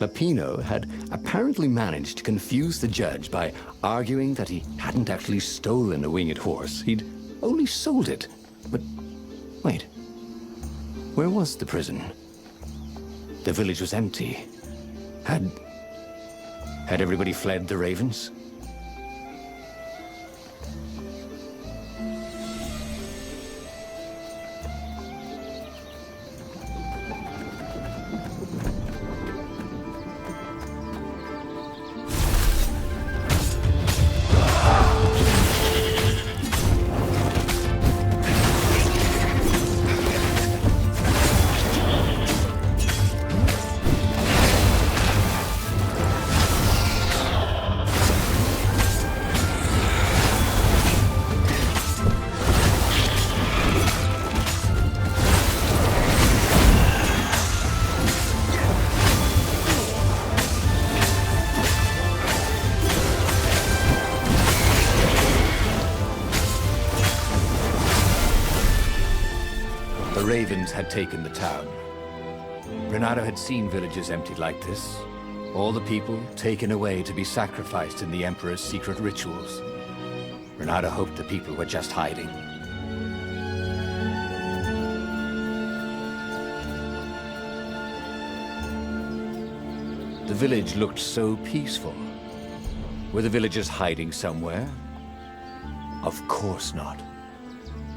Lapino had apparently managed to confuse the judge by arguing that he hadn't actually stolen a winged horse. He'd only sold it. But wait, where was the prison? The village was empty. Had everybody fled the ravens? The ravens had taken the town. Renato had seen villages emptied like this. All the people taken away to be sacrificed in the Emperor's secret rituals. Renato hoped the people were just hiding. The village looked so peaceful. Were the villagers hiding somewhere? Of course not.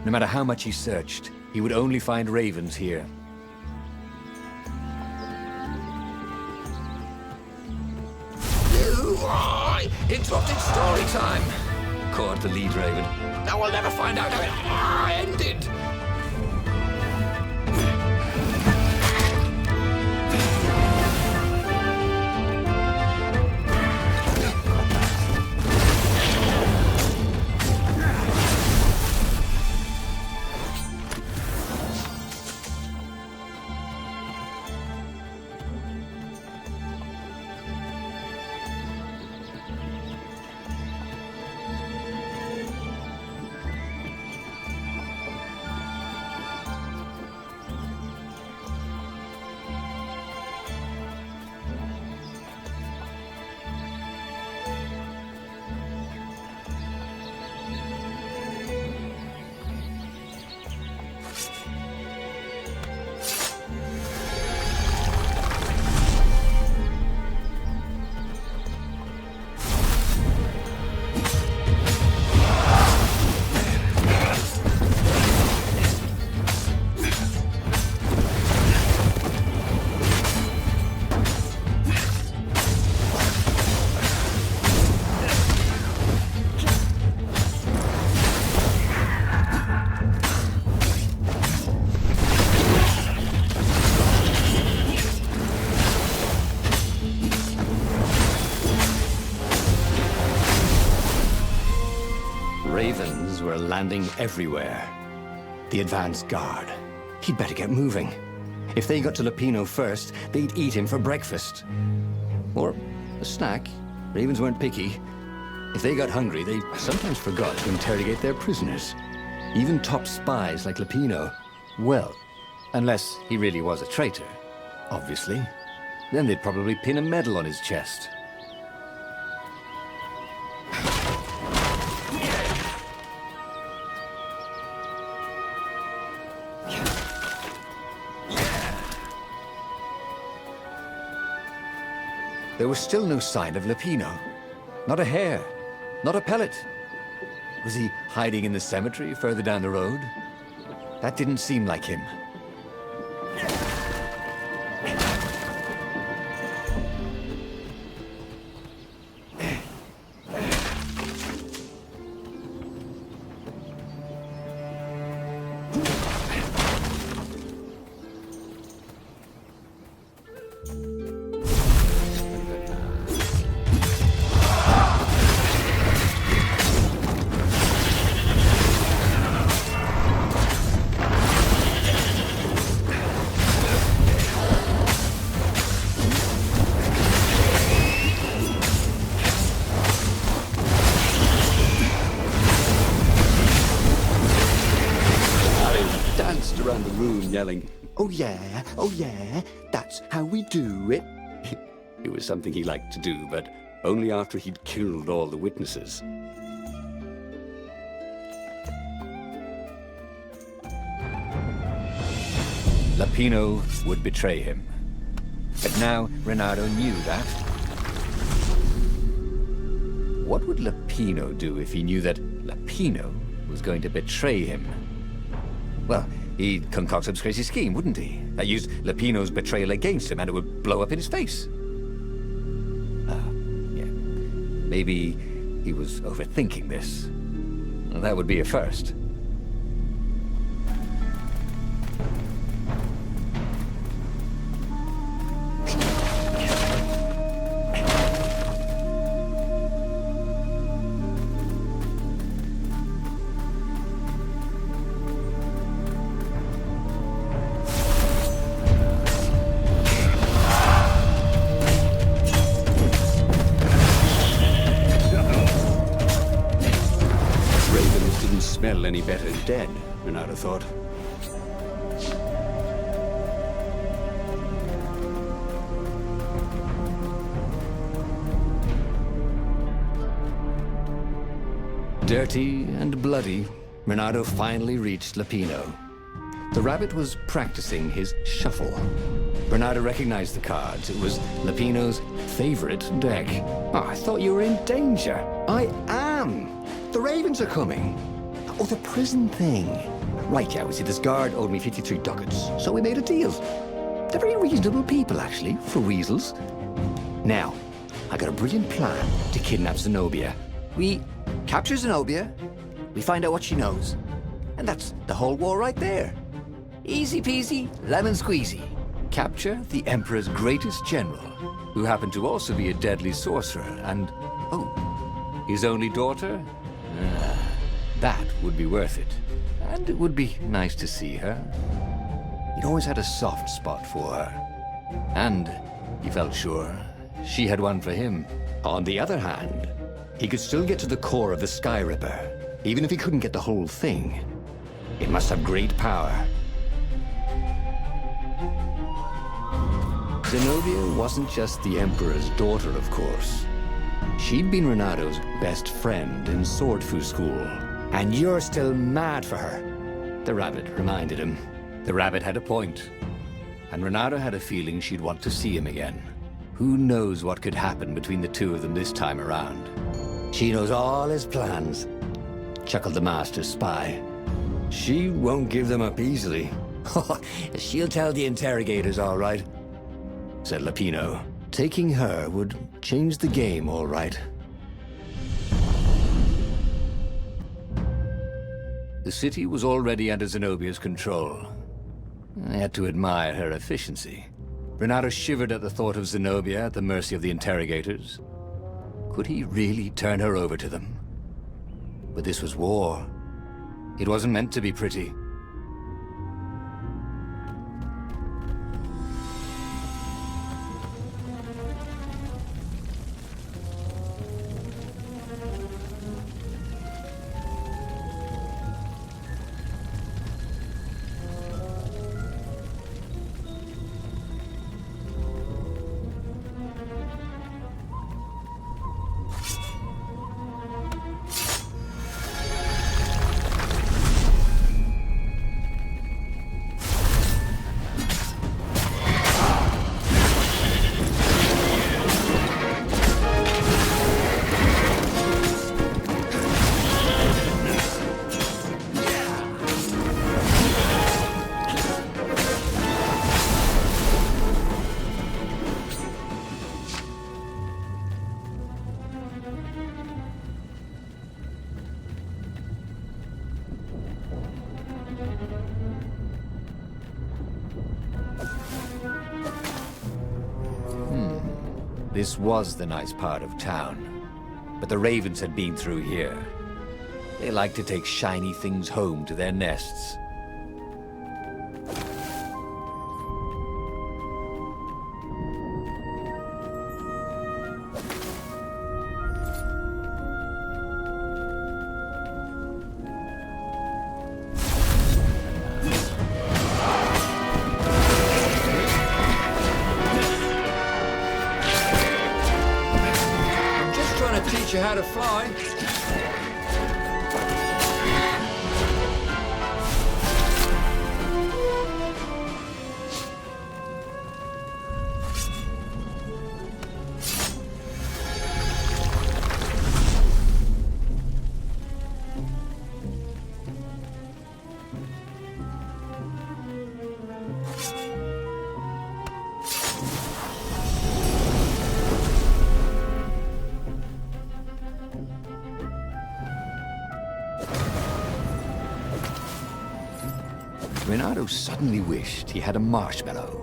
No matter how much he searched, he would only find ravens here. You interrupted story time! Caught the lead raven. Now we'll never find out how it ended! Ravens were landing everywhere. The advance guard. He'd better get moving. If they got to Lapino first, they'd eat him for breakfast. Or a snack. Ravens weren't picky. If they got hungry, they sometimes forgot to interrogate their prisoners. Even top spies like Lapino. Well, unless he really was a traitor, obviously. Then they'd probably pin a medal on his chest. There was still no sign of Lapino. Not a hair, not a pellet. Was he hiding in the cemetery further down the road? That didn't seem like him. Around the room yelling, oh yeah, that's how we do it. It was something he liked to do, but only after he'd killed all the witnesses. Lapino would betray him. But now Renato knew that. What would Lapino do if he knew that Lapino was going to betray him? Well, he'd concoct some crazy scheme, wouldn't he? That used Lapino's betrayal against him, and it would blow up in his face. Yeah. Maybe he was overthinking this. Well, that would be a first. Smell any better dead, Renato thought. Dirty and bloody, Renato finally reached Lapino. The rabbit was practicing his shuffle. Renato recognized the cards. It was Lapino's favorite deck. Oh, I thought you were in danger. I am. The ravens are coming. Oh, the prison thing. Right, yeah, we see this guard owed me 53 ducats, so we made a deal. They're very reasonable people, actually, for weasels. Now, I got a brilliant plan to kidnap Zenobia. We capture Zenobia, we find out what she knows, and that's the whole war right there. Easy peasy, lemon squeezy. Capture the Emperor's greatest general, who happened to also be a deadly sorcerer, and, oh, his only daughter? That would be worth it. And it would be nice to see her. He'd always had a soft spot for her. And he felt sure she had one for him. On the other hand, he could still get to the core of the Sky Ripper, even if he couldn't get the whole thing. It must have great power. Zenobia wasn't just the Emperor's daughter, of course. She'd been Renato's best friend in Sword Fu school. And you're still mad for her, the rabbit reminded him. The rabbit had a point, and Renato had a feeling she'd want to see him again. Who knows what could happen between the two of them this time around? She knows all his plans, chuckled the master spy. She won't give them up easily. She'll tell the interrogators, all right, said Lapino. Taking her would change the game, all right. The city was already under Zenobia's control. I had to admire her efficiency. Renato shivered at the thought of Zenobia at the mercy of the interrogators. Could he really turn her over to them? But this was war. It wasn't meant to be pretty. This was the nice part of town, but the ravens had been through here. They like to take shiny things home to their nests. teach you how to fly. Renato suddenly wished he had a marshmallow.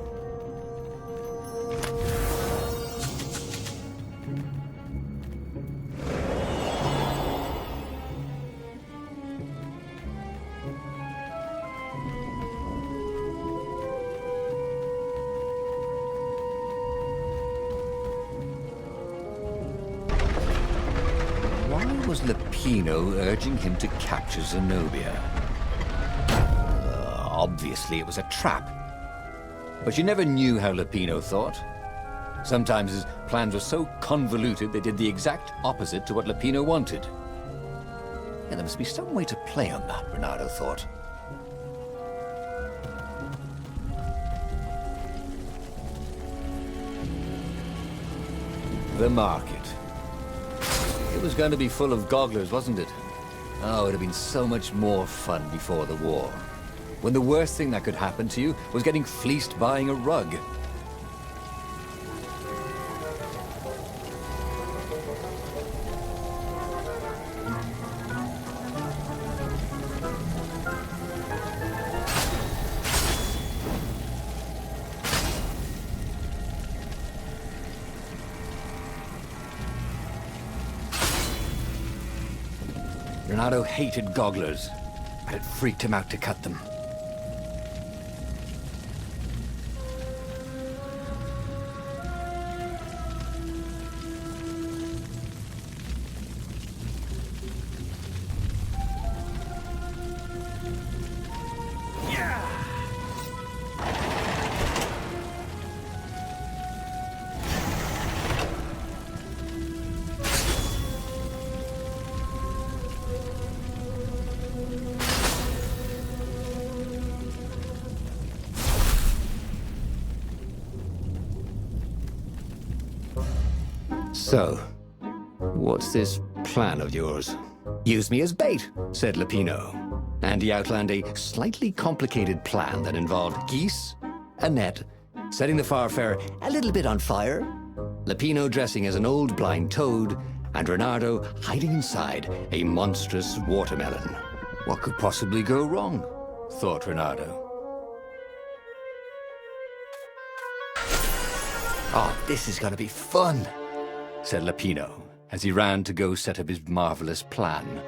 Why was Lupino urging him to capture Zenobia? Obviously, it was a trap. But you never knew how Lupino thought. Sometimes his plans were so convoluted they did the exact opposite to what Lupino wanted. And there must be some way to play on that, Renato thought. The market. It was going to be full of gogglers, wasn't it? Oh, it would have been so much more fun before the war. When the worst thing that could happen to you was getting fleeced buying a rug. Renato hated gogglers, but it freaked him out to cut them. So, what's this plan of yours? Use me as bait, said Lupino. And he outlined a slightly complicated plan that involved geese, a net, setting the Farfarer a little bit on fire, Lupino dressing as an old blind toad, and Renato hiding inside a monstrous watermelon. What could possibly go wrong? Thought Renato. Oh, this is gonna be fun, said Lupino, as he ran to go set up his marvelous plan.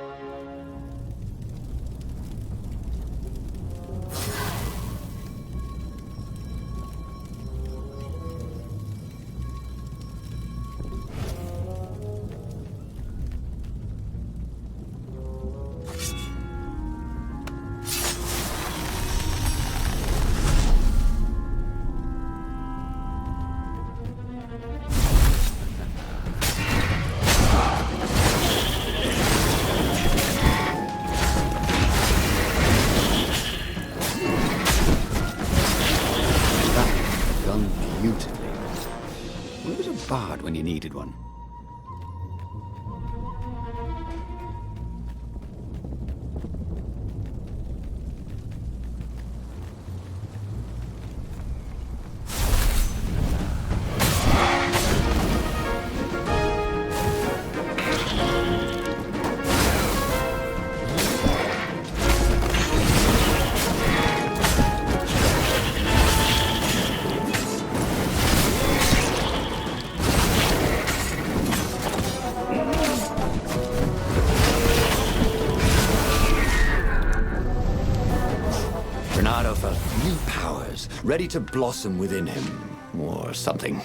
Beautifully. Where was a bard when you needed one? Renato felt new powers ready to blossom within him, or something.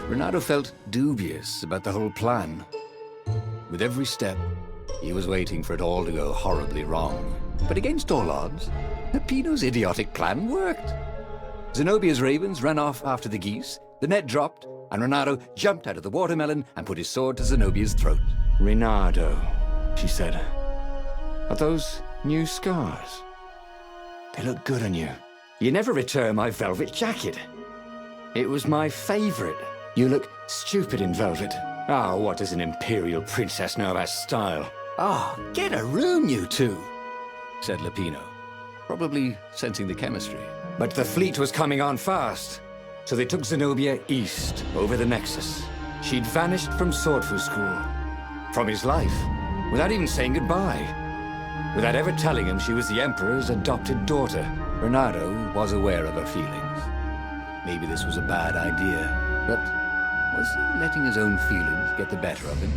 Renato felt dubious about the whole plan. With every step, he was waiting for it all to go horribly wrong. But against all odds, Lupino's idiotic plan worked. Zenobia's ravens ran off after the geese, the net dropped, and Renato jumped out of the watermelon and put his sword to Zenobia's throat. Renato, she said. Are those new scars? They look good on you. You never return my velvet jacket. It was my favorite. You look stupid in velvet. Ah, what does an imperial princess know about style? Ah, get a room, you two, said Lupino, probably sensing the chemistry. But the fleet was coming on fast, so they took Zenobia east, over the Nexus. She'd vanished from Swordfu School, from his life, without even saying goodbye, without ever telling him she was the Emperor's adopted daughter. Renato was aware of her feelings. Maybe this was a bad idea, but was he letting his own feelings get the better of him?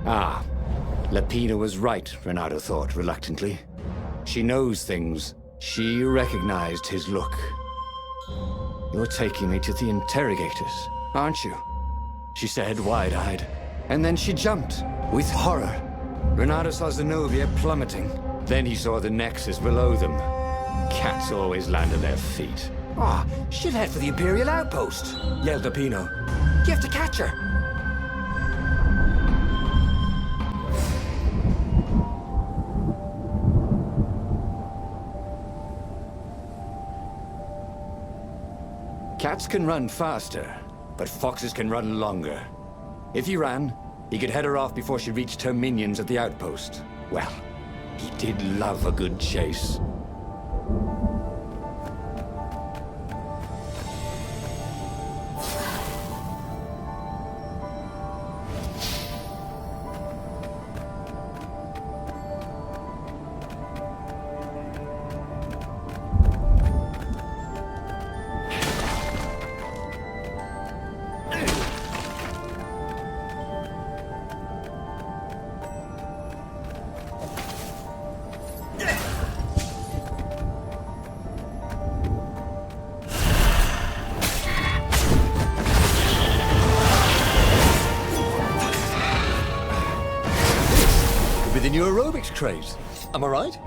Ah, Lupino was right, Renato thought reluctantly. She knows things. She recognized his look. You're taking me to the interrogators, aren't you? She said, wide-eyed. And then she jumped, with horror. Renato saw Zenobia plummeting. Then he saw the Nexus below them. Cats always land on their feet. Ah, she'll head for the Imperial outpost, yelled Lupino. You have to catch her. Cats can run faster, but foxes can run longer. If he ran, he could head her off before she reached her minions at the outpost. Well, he did love a good chase. With the new aerobics craze, am I right?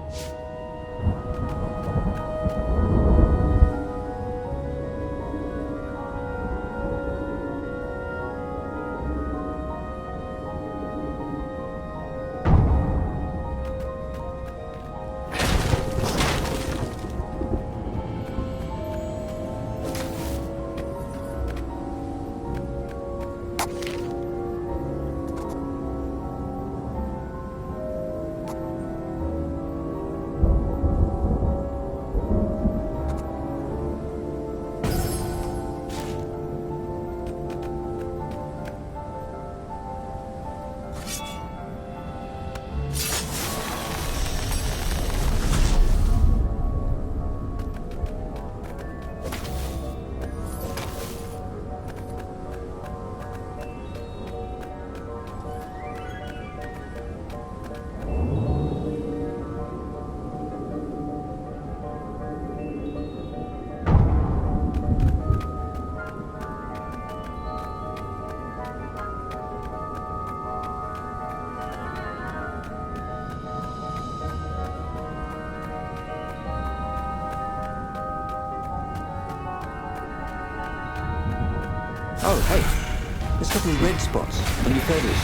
Oh, hey. There's a couple of red spots on your feathers.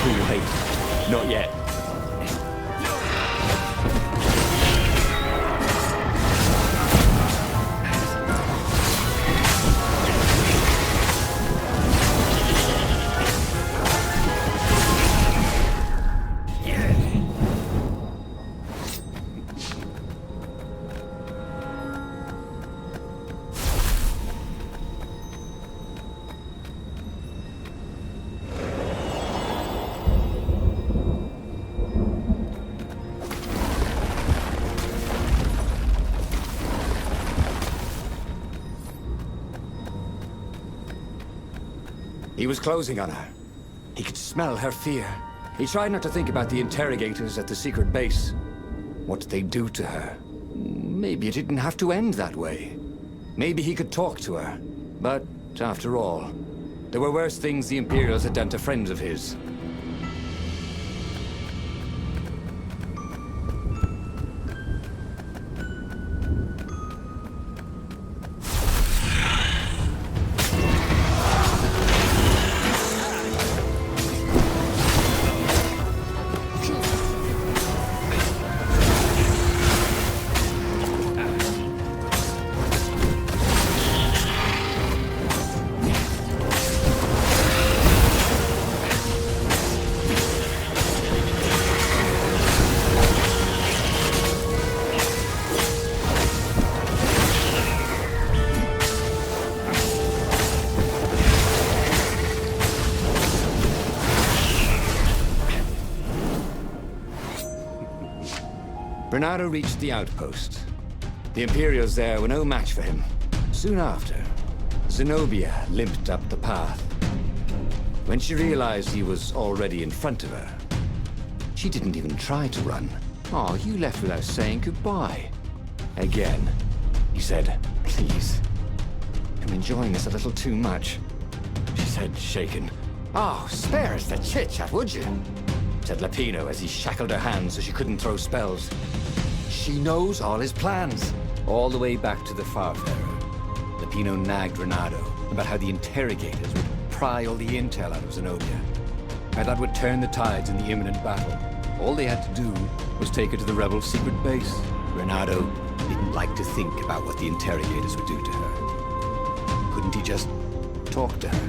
Oh, wait. Not yet. He was closing on her. He could smell her fear. He tried not to think about the interrogators at the secret base. What did they do to her? Maybe it didn't have to end that way. Maybe he could talk to her. But, after all, there were worse things the Imperials had done to friends of his. Renato reached the outpost. The Imperials there were no match for him. Soon after, Zenobia limped up the path. When she realized he was already in front of her, she didn't even try to run. "Oh, you left without saying goodbye." Again, he said, "Please, I'm enjoying this a little too much," she said, shaken. "Oh, spare us the chit-chat, would you?" said Lapino as he shackled her hands so she couldn't throw spells. She knows all his plans. All the way back to the Farfarer, Lapino nagged Renato about how the interrogators would pry all the intel out of Zenobia. How that would turn the tides in the imminent battle. All they had to do was take her to the rebel secret base. Renato didn't like to think about what the interrogators would do to her. Couldn't he just talk to her?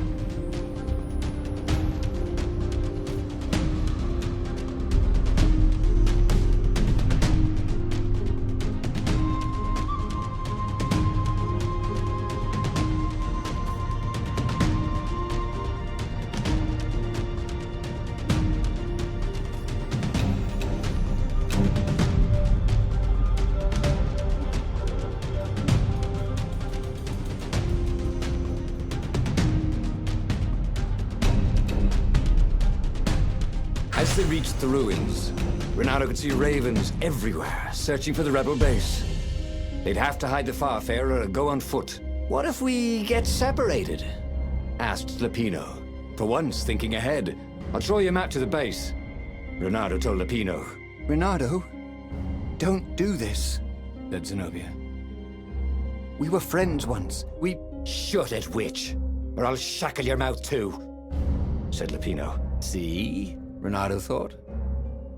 As they reached the ruins, Renato could see ravens everywhere, searching for the rebel base. They'd have to hide the Farfarer or go on foot. "What if we get separated?" asked Lapino, for once thinking ahead. "I'll throw you a map to the base." Renato told Lapino. "Renato, don't do this," said Zenobia. "We were friends once. We..." "Shut it, witch, or I'll shackle your mouth too," said Lapino. See? Renato thought.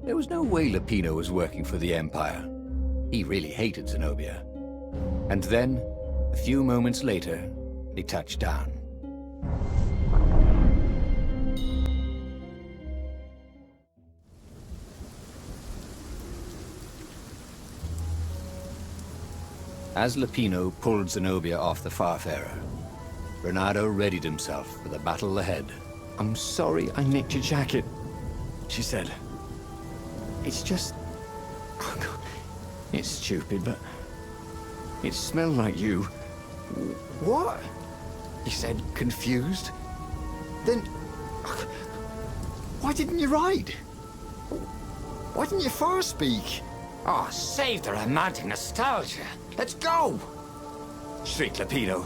There was no way Lapino was working for the Empire. He really hated Zenobia. And then, a few moments later, they touched down. As Lapino pulled Zenobia off the Farfarer, Renato readied himself for the battle ahead. "I'm sorry I nicked your jacket," she said. "It's just... oh, God. It's stupid, but... it smelled like you." "What?" he said, confused. "Then... why didn't you ride? Why didn't you first speak?" "Oh, save the romantic nostalgia. Let's go!" shrieked Lapino.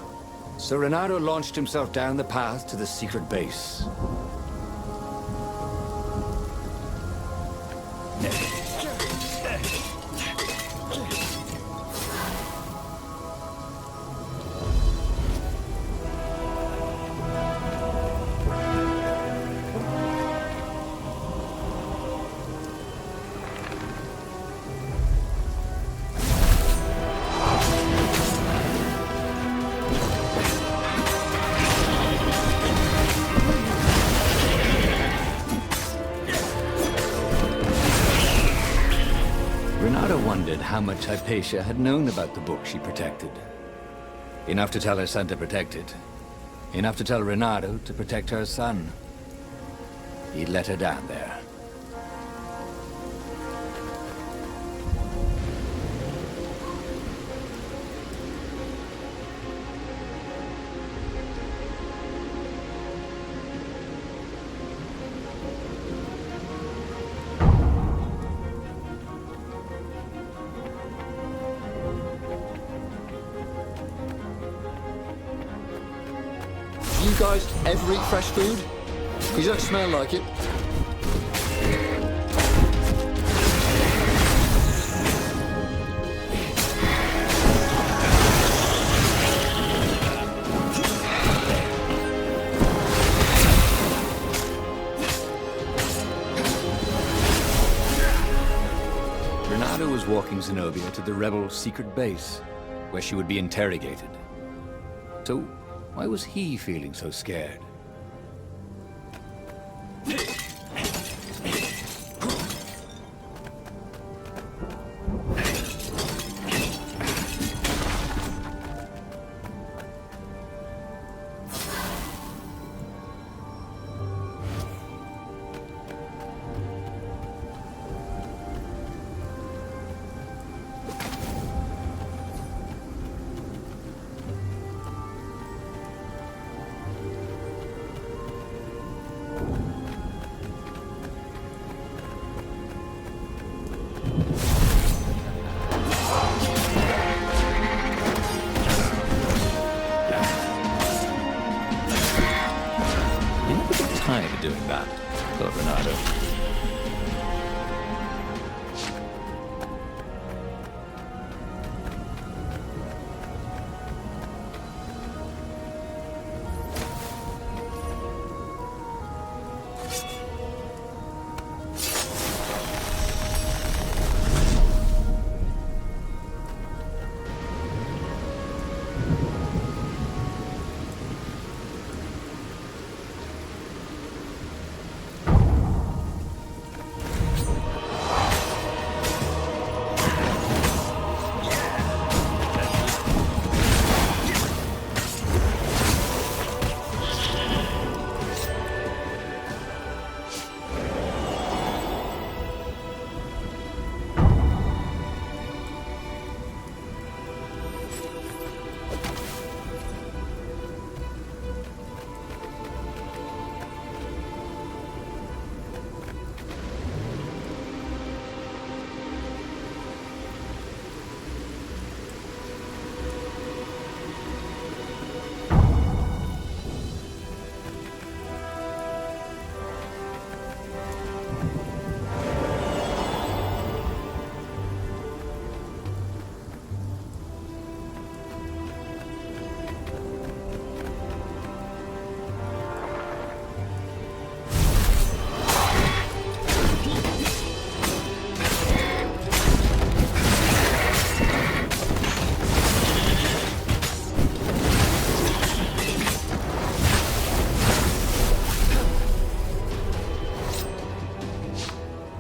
So Renato launched himself down the path to the secret base. Renato wondered how much Hypatia had known about the book she protected. Enough to tell her son to protect it. Enough to tell Renato to protect her son. He'd let her down there. You guys ever eat fresh food? Because you don't smell like it. Renato was walking Zenobia to the rebel secret base, where she would be interrogated. So, why was he feeling so scared? Time doing that, thought Renato.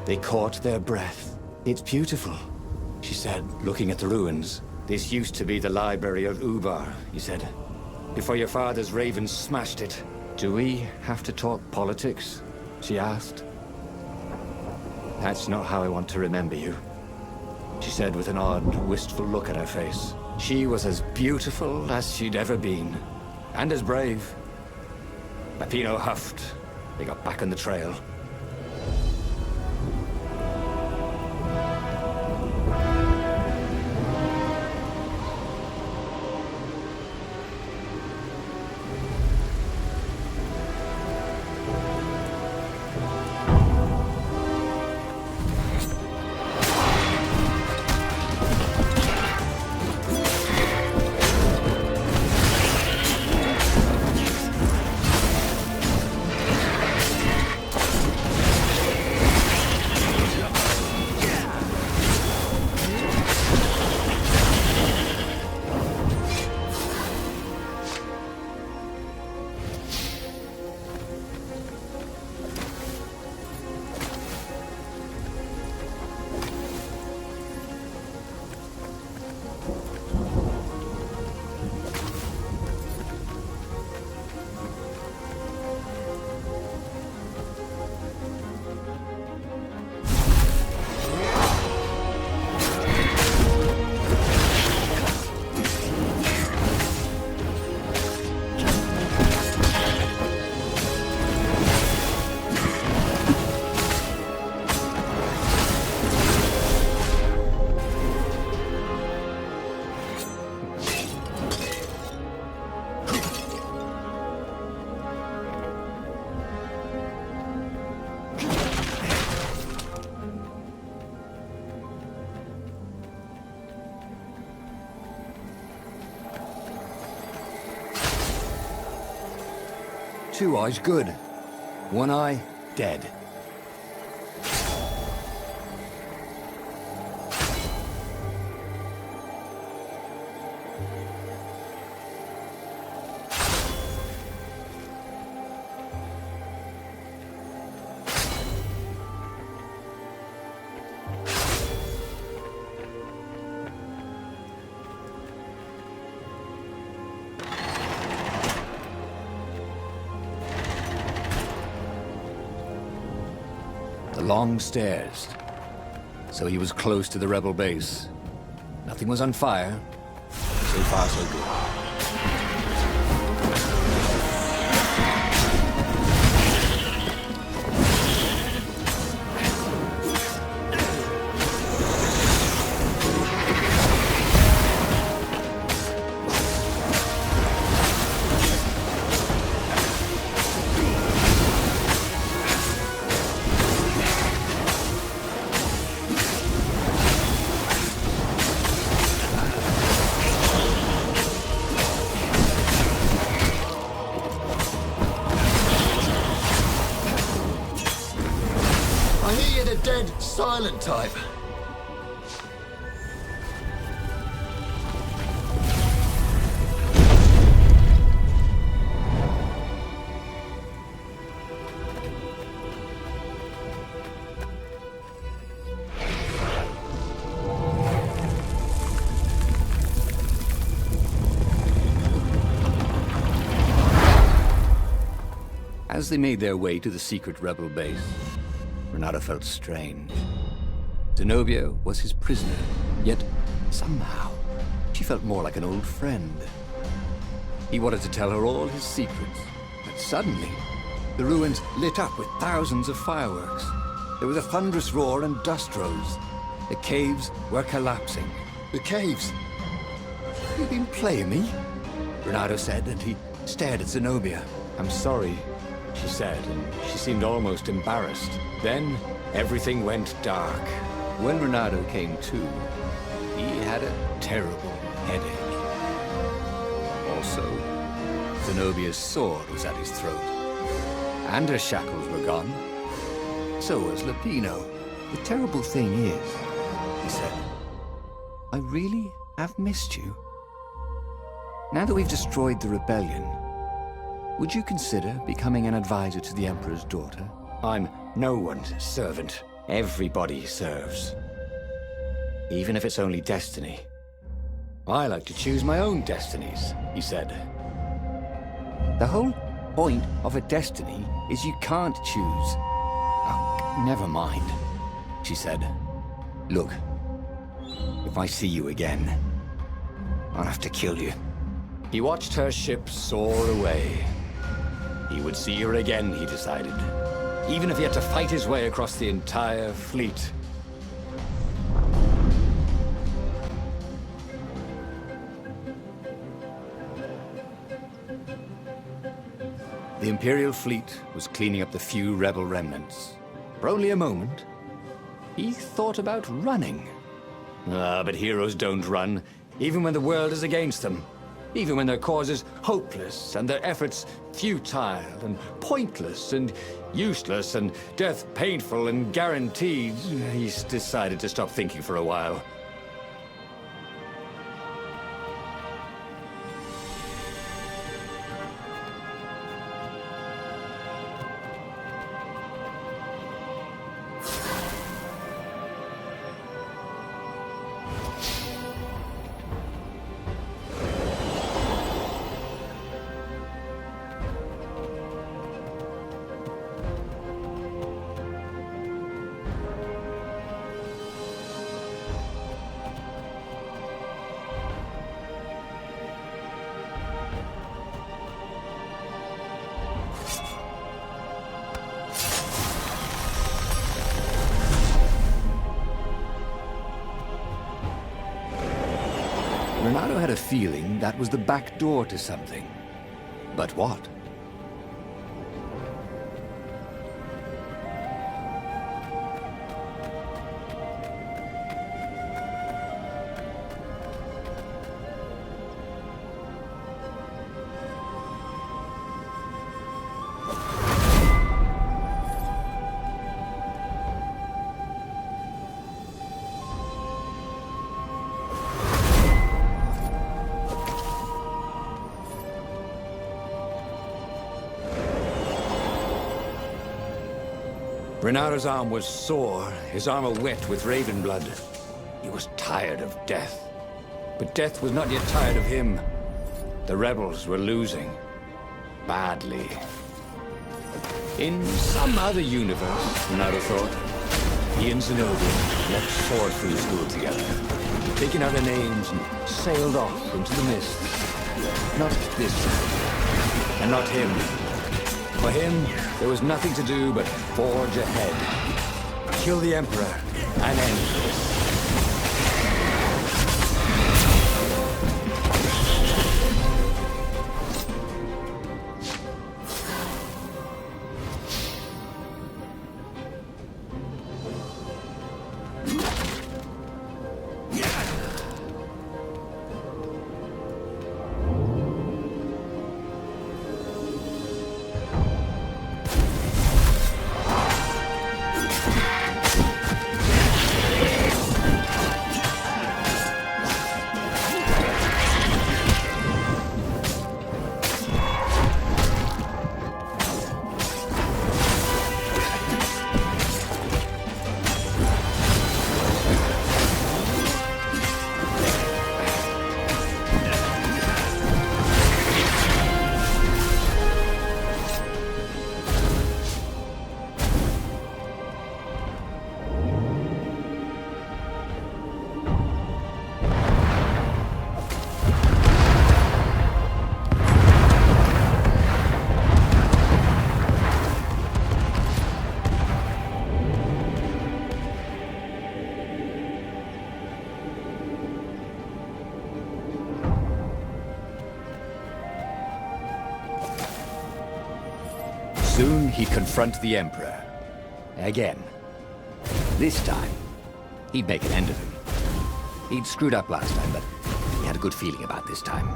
They caught their breath. It's beautiful, she said, looking at the ruins. This used to be the library of Ubar, he said, before your father's ravens smashed it. Do we have to talk politics? She asked. That's not how I want to remember you, she said with an odd, wistful look at her face. She was as beautiful as she'd ever been, and as brave. Lapino huffed. They got back on the trail. two eyes good. One eye, dead. The long stairs. So he was close to the rebel base. Nothing was on fire. So far, so good. I hear you're the dead, silent type. As they made their way to the secret rebel base, Renato felt strange. Zenobia was his prisoner, yet somehow she felt more like an old friend. He wanted to tell her all his secrets, but suddenly the ruins lit up with thousands of fireworks. There was a thunderous roar and dust rose. The caves were collapsing. The caves. "You've been playing me?" Renato said, and he stared at Zenobia. "I'm sorry," she said, and she seemed almost embarrassed. Then everything went dark. When Renato came to, he had a terrible headache. Also, Zenobia's sword was at his throat. And her shackles were gone. So was Lupino. "The terrible thing is," he said, "I really have missed you. Now that we've destroyed the rebellion, would you consider becoming an advisor to the Emperor's daughter?" "I'm no one's servant. Everybody serves. Even if it's only destiny. I like to choose my own destinies," he said. "The whole point of a destiny is you can't choose." "Oh, never mind," she said. "Look, if I see you again, I'll have to kill you." He watched her ship soar away. He would see her again, he decided, even if he had to fight his way across the entire fleet. The Imperial fleet was cleaning up the few rebel remnants. For only a moment, he thought about running. But heroes don't run, even when the world is against them. Even when their cause is hopeless, and their efforts futile, and pointless, and useless, and death painful and guaranteed, he's decided to stop thinking for a while. Renato had a feeling that was the back door to something. But what? Renaro's arm was sore, his armor wet with raven blood. He was tired of death. But death was not yet tired of him. The rebels were losing. Badly. In some other universe, Renaro thought, he and Zenobia left sword through school together, taken out their names and sailed off into the mists. Not this time, and not him. For him, there was nothing to do but forge ahead. Kill the Emperor and end this. Soon he'd confront the Emperor. Again. This time, he'd make an end of him. He'd screwed up last time, but he had a good feeling about this time.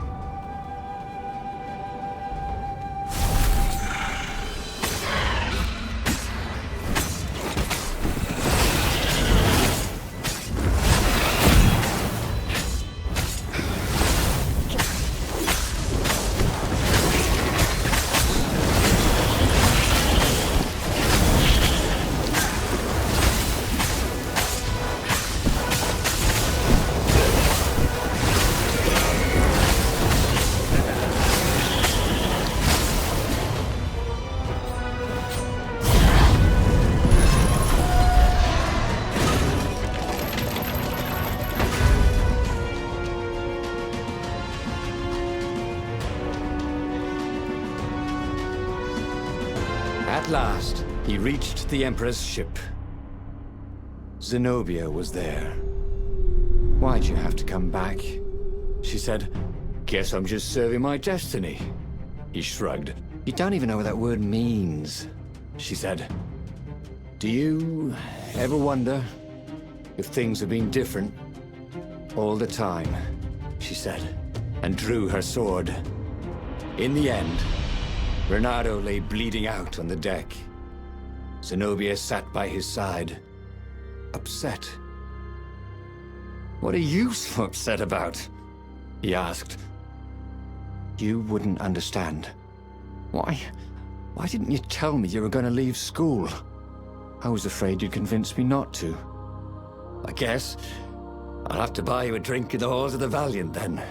At last, he reached the Emperor's ship. Zenobia was there. "Why'd you have to come back?" she said. "Guess I'm just serving my destiny." He shrugged. "You don't even know what that word means," she said. "Do you ever wonder if things have been different all the time?" she said, and drew her sword. In the end, Renaro lay bleeding out on the deck. Zenobia sat by his side, upset. "What are you so upset about?" he asked. "You wouldn't understand. Why didn't you tell me you were going to leave school? I was afraid you'd convince me not to." "I guess I'll have to buy you a drink in the halls of the Valiant then,"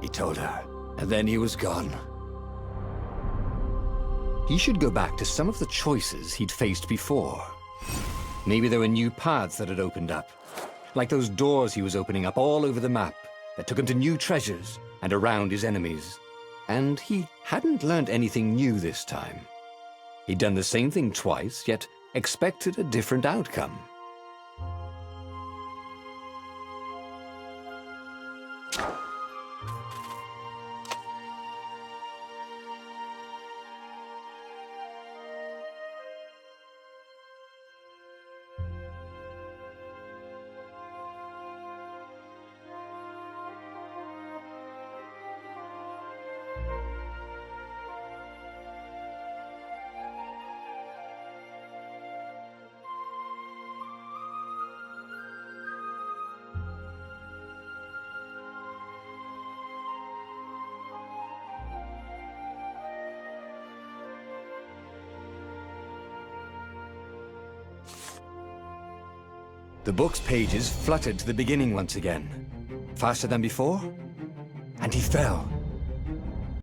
he told her, and then he was gone. He should go back to some of the choices he'd faced before. Maybe there were new paths that had opened up, like those doors he was opening up all over the map that took him to new treasures and around his enemies. And he hadn't learned anything new this time. He'd done the same thing twice, yet expected a different outcome. The book's pages fluttered to the beginning once again. Faster than before, and he fell.